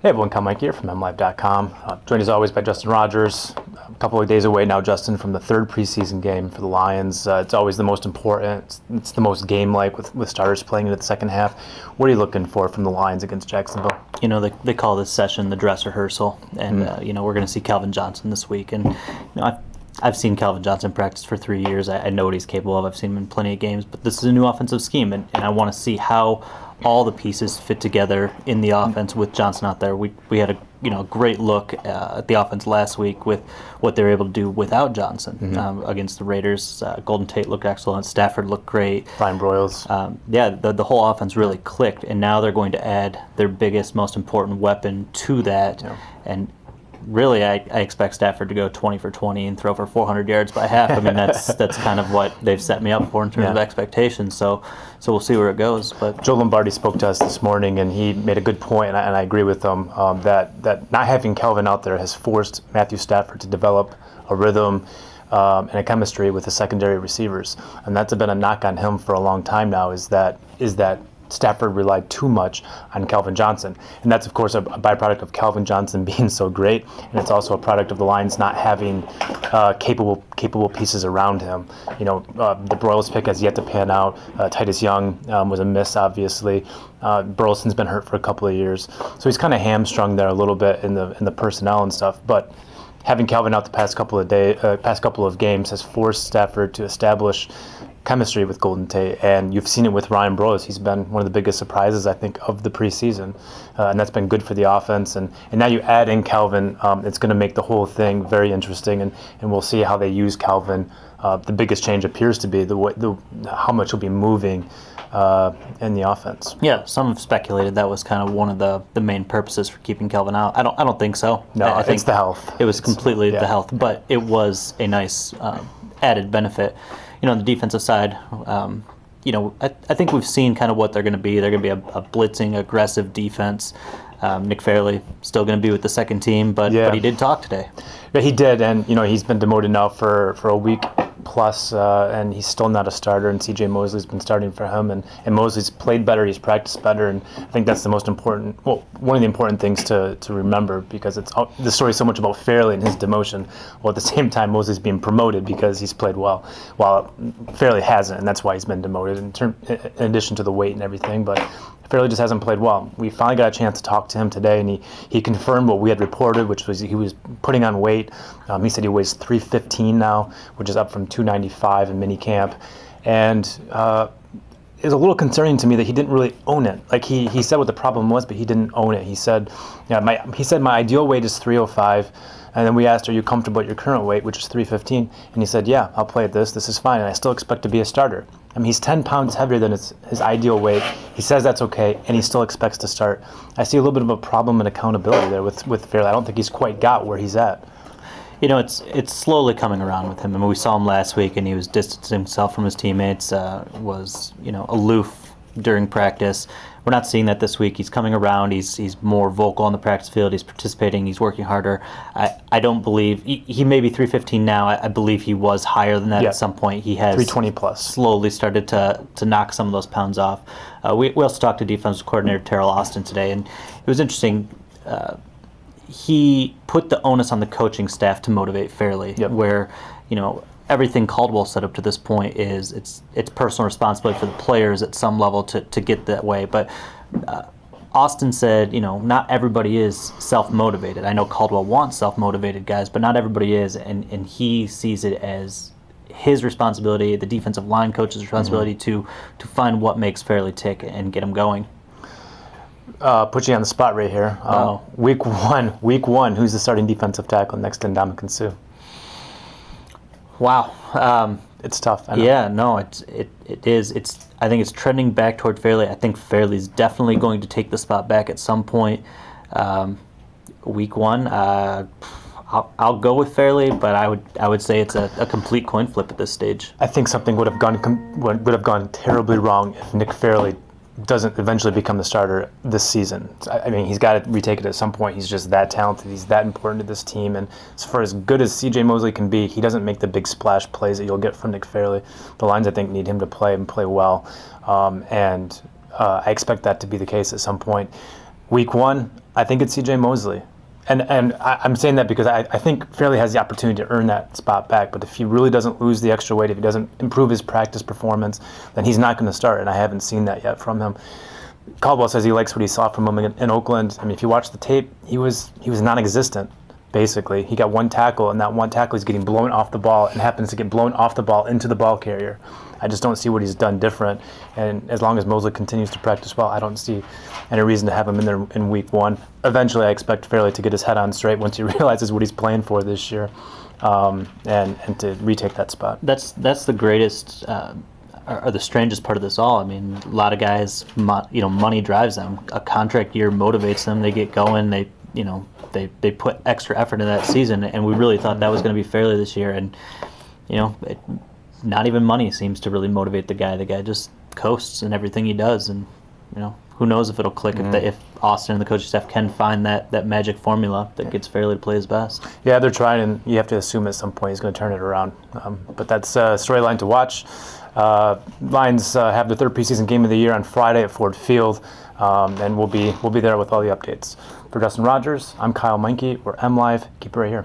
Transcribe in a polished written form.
Hey everyone, Meinke here from MLive.com. Joined as always by Justin Rogers. A couple of days away now, Justin, from the third preseason game for the Lions. It's always the most important. It's the most game-like with starters playing into the second half. What are you looking for from the Lions against Jacksonville? You know, they call this session the dress rehearsal, and we're going to see Calvin Johnson this week. And I've seen Calvin Johnson practice for 3 years. I know what he's capable of. I've seen him in plenty of games. But this is a new offensive scheme, and I want to see how all the pieces fit together in the offense with Johnson out there. We had a great look at the offense last week with what they were able to do without Johnson against the Raiders. Golden Tate looked excellent. Stafford looked great. Brian Broyles. The whole offense really clicked, and now they're going to add their biggest, most important weapon to that. Yeah. And really, I expect Stafford to go 20 for 20 and throw for 400 yards by half. I mean, that's kind of what they've set me up for in terms of expectations. So we'll see where it goes. But Joe Lombardi spoke to us this morning, and he made a good point, and I agree with him, that not having Calvin out there has forced Matthew Stafford to develop a rhythm and a chemistry with the secondary receivers. And that's been a knock on him for a long time now, is that Stafford relied too much on Calvin Johnson. And that's, of course, a byproduct of Calvin Johnson being so great, and it's also a product of the Lions not having capable pieces around him. The Broyles pick has yet to pan out. Titus Young was a miss, obviously. Burleson's been hurt for a couple of years. So he's kind of hamstrung there a little bit in the personnel and stuff. But having Calvin out the past couple of games has forced Stafford to establish chemistry with Golden Tate, and you've seen it with Ryan Broyles. He's been one of the biggest surprises, I think, of the preseason, and that's been good for the offense. And now you add in Calvin, it's going to make the whole thing very interesting, and we'll see how they use Calvin. The biggest change appears to be how much he'll be moving in the offense. Yeah, some have speculated that was kind of one of the main purposes for keeping Calvin out. I don't think so. No, I think it's the health. It was completely the health, but it was a nice added benefit. On the defensive side, I think we've seen kind of what they're going to be. They're going to be a blitzing, aggressive defense. Nick Fairley still going to be with the second team, but he did talk today. Yeah, he did, and he's been demoted now for a week plus, and he's still not a starter. And C.J. Mosley's been starting for him, and Mosley's played better. He's practiced better, and I think that's the most important. Well, one of the important things to remember, because the story is so much about Fairley and his demotion. Well, at the same time, Mosley's being promoted because he's played well, while Fairley hasn't, and that's why he's been demoted. In addition to the weight and everything, but Fairley just hasn't played well. We finally got a chance to talk to him today, and he confirmed what we had reported, which was he was putting on weight. He said he weighs 315 now, which is up from 295 in minicamp. And it was a little concerning to me that he didn't really own it. Like he said what the problem was, but he didn't own it. He said, my ideal weight is 305. And then we asked, are you comfortable at your current weight, which is 315? And he said, yeah, I'll play at this. This is fine, and I still expect to be a starter. I mean, he's 10 pounds heavier than his ideal weight. He says that's okay, and he still expects to start. I see a little bit of a problem in accountability there with Fairley. I don't think he's quite got where he's at. It's slowly coming around with him. I mean, we saw him last week, and he was distancing himself from his teammates, was aloof during practice. We're not seeing that this week. He's coming around. He's more vocal on the practice field. He's participating. He's working harder. I don't believe he may be 315 now. I believe he was higher than that at some point. He has 320 plus. Slowly started to knock some of those pounds off. We also talked to defensive coordinator Terrell Austin today, and it was interesting. He put the onus on the coaching staff to motivate Fairley, where everything Caldwell set up to this point is it's personal responsibility for the players at some level to get that way. But Austin said, not everybody is self-motivated. I know Caldwell wants self-motivated guys, but not everybody is, and he sees it as his responsibility, the defensive line coach's responsibility to find what makes Fairley tick and get him going. Put you on the spot right here. Week one, who's the starting defensive tackle next to Ndamukong Suh? Wow, it's tough. I know. Yeah, no, it is. I think it's trending back toward Fairley. I think Fairley's definitely going to take the spot back at some point. Week one, I'll go with Fairley, but I would say it's a complete coin flip at this stage. I think something would have gone terribly wrong if Nick Fairley doesn't eventually become the starter this season. I mean, he's got to retake it at some point. He's just that talented. He's that important to this team. And for as good as C.J. Mosley can be, he doesn't make the big splash plays that you'll get from Nick Fairley. The Lions, I think, need him to play and play well. I expect that to be the case at some point. Week 1, I think it's C.J. Mosley. And I'm saying that because I think Fairley has the opportunity to earn that spot back. But if he really doesn't lose the extra weight, if he doesn't improve his practice performance, then he's not going to start. And I haven't seen that yet from him. Caldwell says he likes what he saw from him in Oakland. I mean, if you watch the tape, he was non-existent, basically. He got one tackle, and that one tackle is getting blown off the ball and happens to get blown off the ball into the ball carrier. I just don't see what he's done different. And as long as Mosley continues to practice well, I don't see any reason to have him in there in Week 1. Eventually, I expect Fairley to get his head on straight once he realizes what he's playing for this year, and to retake that spot. That's the greatest, or the strangest part of this all. I mean, a lot of guys, money drives them. A contract year motivates them. They get going. They put extra effort into that season, and we really thought that was going to be Fairley this year. And not even money seems to really motivate the guy. The guy just coasts in everything he does, and who knows if it'll click if Austin and the coaching staff can find that magic formula that gets Fairley to play his best. Yeah, they're trying, and you have to assume at some point he's going to turn it around. But that's a storyline to watch. Lions have the third preseason game of the year on Friday at Ford Field, and we'll be there with all the updates. For Justin Rogers, I'm Kyle Meinke. We're MLive. Keep it right here.